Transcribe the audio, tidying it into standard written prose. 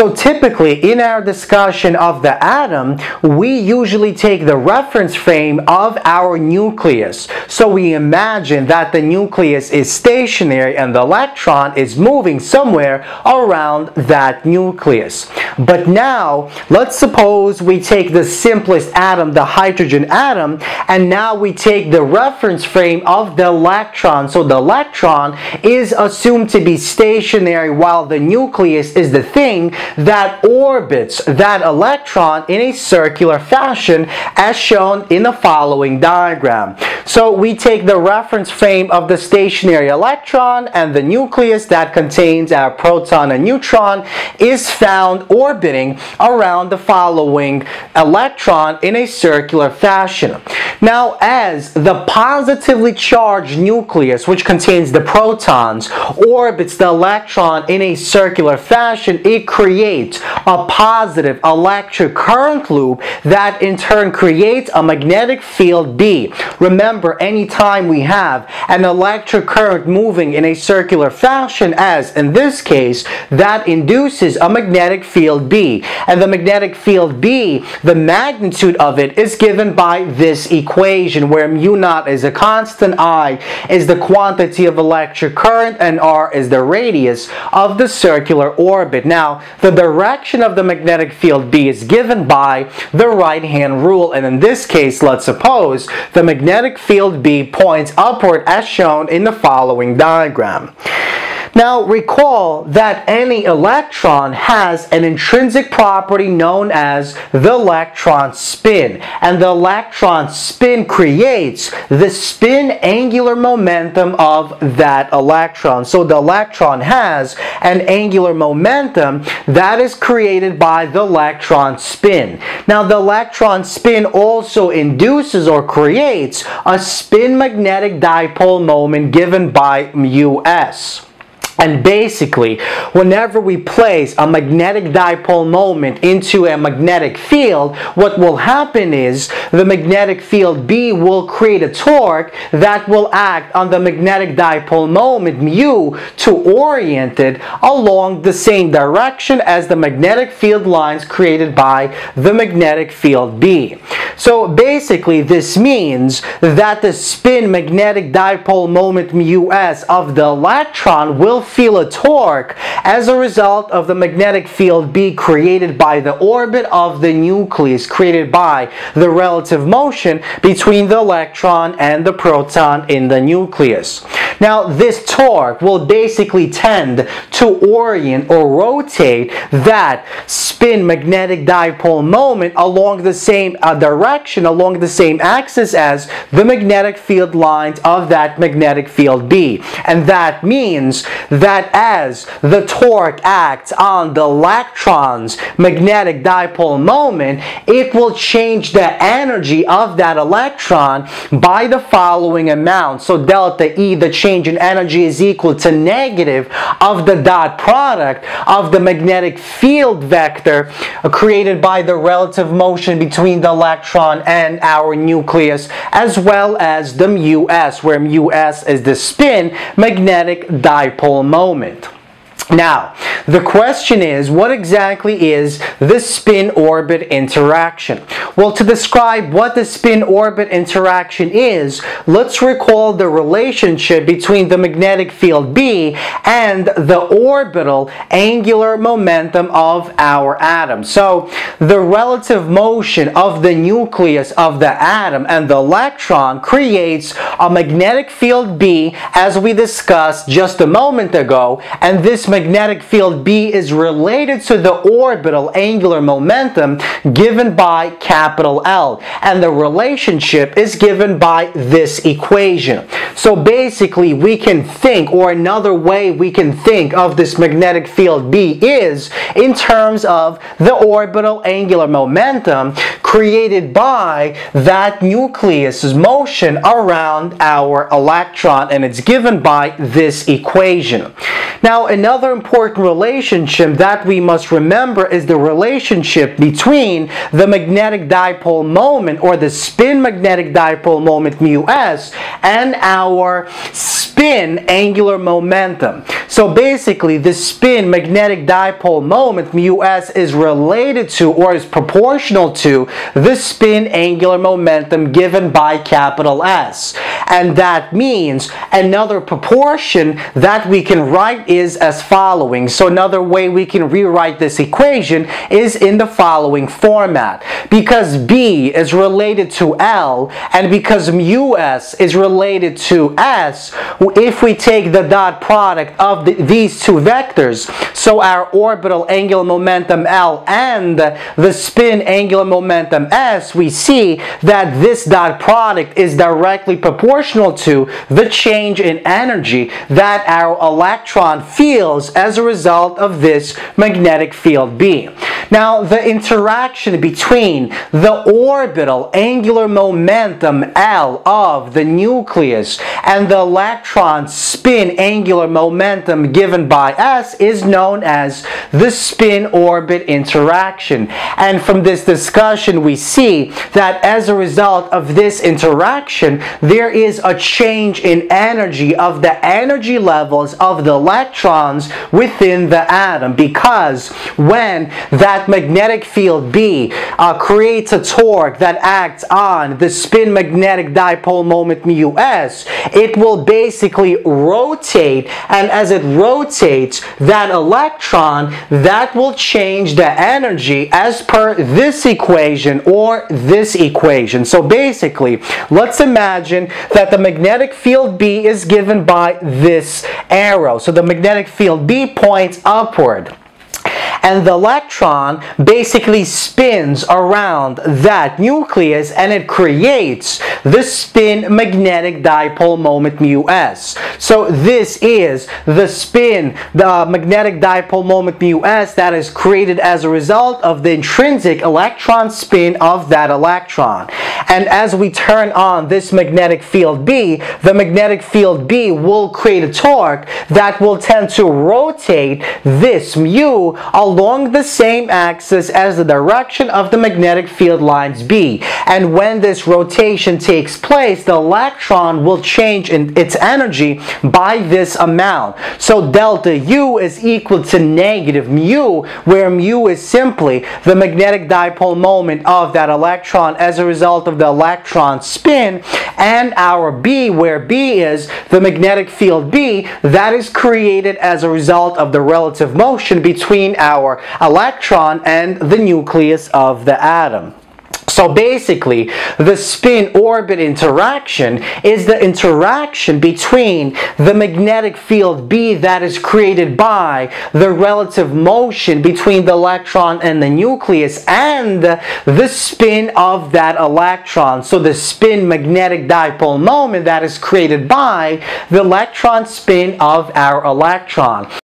So typically in our discussion of the atom, we usually take the reference frame of our nucleus. So we imagine that the nucleus is stationary and the electron is moving somewhere around that nucleus. But now, let's suppose we take the simplest atom, the hydrogen atom, and now we take the reference frame of the electron. So the electron is assumed to be stationary while the nucleus is the thing that orbits that electron in a circular fashion as shown in the following diagram. So we take the reference frame of the stationary electron, and the nucleus that contains our proton and neutron is found orbiting around the following electron in a circular fashion. Now, as the positively charged nucleus, which contains the protons, orbits the electron in a circular fashion, it creates a positive electric current loop that in turn creates a magnetic field B. Remember, anytime we have an electric current moving in a circular fashion, as in this case, that induces a magnetic field B. And the magnetic field B, the magnitude of it is given by this equation, where mu naught is a constant, I is the quantity of electric current, and R is the radius of the circular orbit. Now, the direction of the magnetic field B is given by the right-hand rule, and in this case, let's suppose the magnetic field B points upward as shown in the following diagram. Now recall that any electron has an intrinsic property known as the electron spin, and the electron spin creates the spin angular momentum of that electron. So the electron has an angular momentum that is created by the electron spin. Now the electron spin also induces or creates a spin magnetic dipole moment given by μs. And basically, whenever we place a magnetic dipole moment into a magnetic field, what will happen is the magnetic field B will create a torque that will act on the magnetic dipole moment mu to orient it along the same direction as the magnetic field lines created by the magnetic field B. So basically, this means that the spin magnetic dipole moment mus of the electron will feel a torque as a result of the magnetic field B created by the orbit of the nucleus, created by the relative motion between the electron and the proton in the nucleus. Now, this torque will basically tend to orient or rotate that spin magnetic dipole moment along the same direction, along the same axis as the magnetic field lines of that magnetic field B. And that means that as the torque acts on the electron's magnetic dipole moment, it will change the energy of that electron by the following amount. So delta E, the change in energy, is equal to negative of the dot product of the magnetic field vector created by the relative motion between the electron and our nucleus, as well as the mus, where mus is the spin magnetic dipole moment. Now, the question is, what exactly is the spin-orbit interaction? Well, to describe what the spin-orbit interaction is, let's recall the relationship between the magnetic field B and the orbital angular momentum of our atom. So, the relative motion of the nucleus of the atom and the electron creates a magnetic field B, as we discussed just a moment ago, and this magnetic field B is related to the orbital angular momentum given by capital L, and the relationship is given by this equation. So basically, we can think, or another way we can think of this magnetic field B is in terms of the orbital angular momentum created by that nucleus's motion around our electron, and it's given by this equation. Now, another important relationship that we must remember is the relationship between the magnetic dipole moment, or the spin magnetic dipole moment mus, and our spin angular momentum. So basically, the spin magnetic dipole moment mu s is related to, or is proportional to, the spin angular momentum given by capital S. And that means another proportion that we can write is as following. So another way we can rewrite this equation is in the following format. Because B is related to L, and because mu s is related to S, if we take the dot product of these two vectors, so our orbital angular momentum L and the spin angular momentum S, we see that this dot product is directly proportional to the change in energy that our electron feels as a result of this magnetic field B. Now, the interaction between the orbital angular momentum L of the nucleus and the electron spin angular momentum given by S is known as the spin-orbit interaction. And from this discussion, we see that as a result of this interaction, there is a change in energy of the energy levels of the electrons within the atom, because when that magnetic field B creates a torque that acts on the spin magnetic dipole moment mu s, it will basically rotate, and as it rotates that electron, that will change the energy as per this equation or this equation. So basically, let's imagine that the magnetic field B is given by this arrow. So the magnetic field B points upward, and the electron basically spins around that nucleus, and it creates the spin magnetic dipole moment mu s. So this is the spin, the magnetic dipole moment mu s, that is created as a result of the intrinsic electron spin of that electron. And as we turn on this magnetic field B, the magnetic field B will create a torque that will tend to rotate this mu along the same axis as the direction of the magnetic field lines B. And when this rotation takes place, the electron will change in its energy by this amount. So delta U is equal to negative mu, where mu is simply the magnetic dipole moment of that electron as a result of the electron spin, and our B, where B is the magnetic field B that is created as a result of the relative motion between our electron and the nucleus of the atom. So basically, the spin-orbit interaction is the interaction between the magnetic field B that is created by the relative motion between the electron and the nucleus and the spin of that electron. So the spin magnetic dipole moment that is created by the electron spin of our electron.